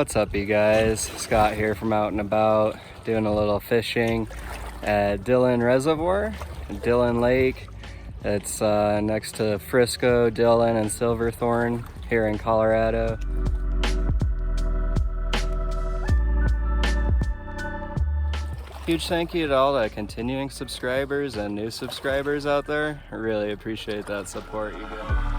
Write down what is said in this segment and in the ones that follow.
What's up, you guys? Scott here from Out and About, doing a little fishing at Dillon Reservoir, Dillon Lake. It's next to Frisco, Dillon, and Silverthorne here in Colorado. Huge thank you to all the continuing subscribers and new subscribers out there. I really appreciate that support, you guys.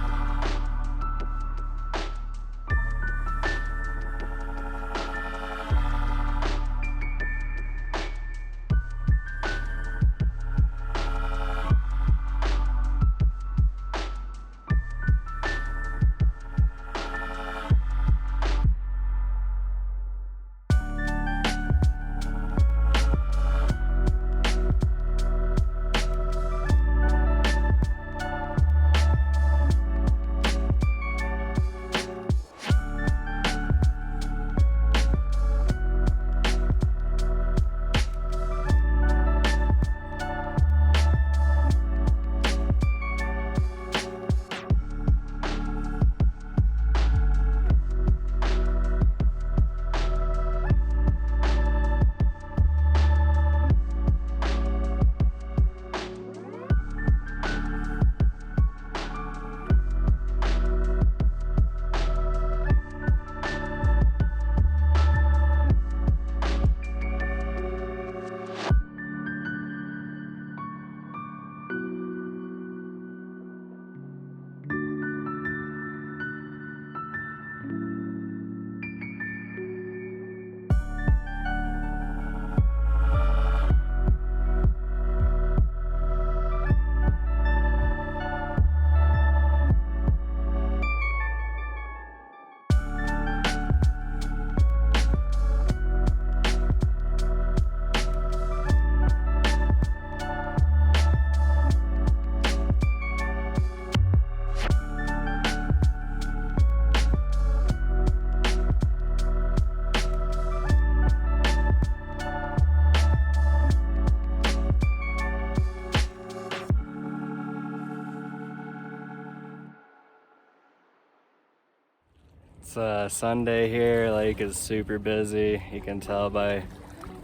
It's Sunday here. Lake is super busy. You can tell by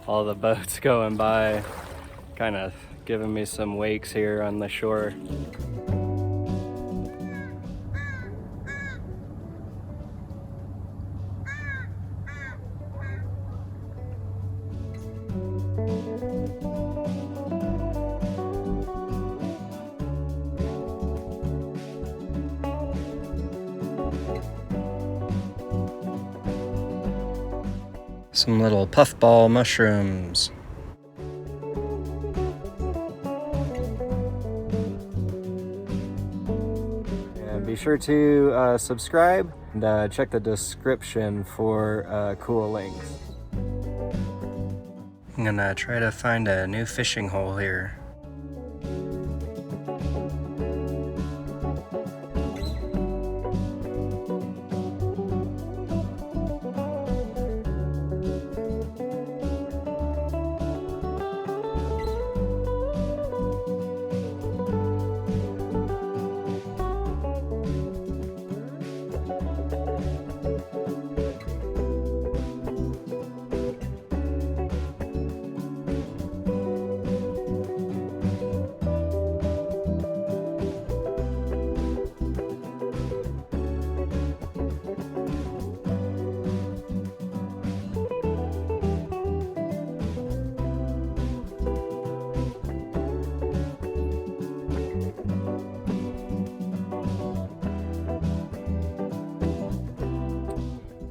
all the boats going by. Kind of giving me some wakes here on the shore. Some little puffball mushrooms. And be sure to subscribe and check the description for cool links. I'm gonna try to find a new fishing hole here.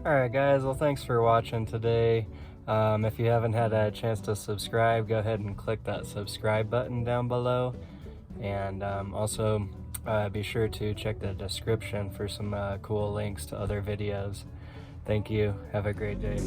Alright guys, well thanks for watching today. If you haven't had a chance to subscribe, go ahead and click that subscribe button down below. And also be sure to check the description for some cool links to other videos. Thank you. Have a great day.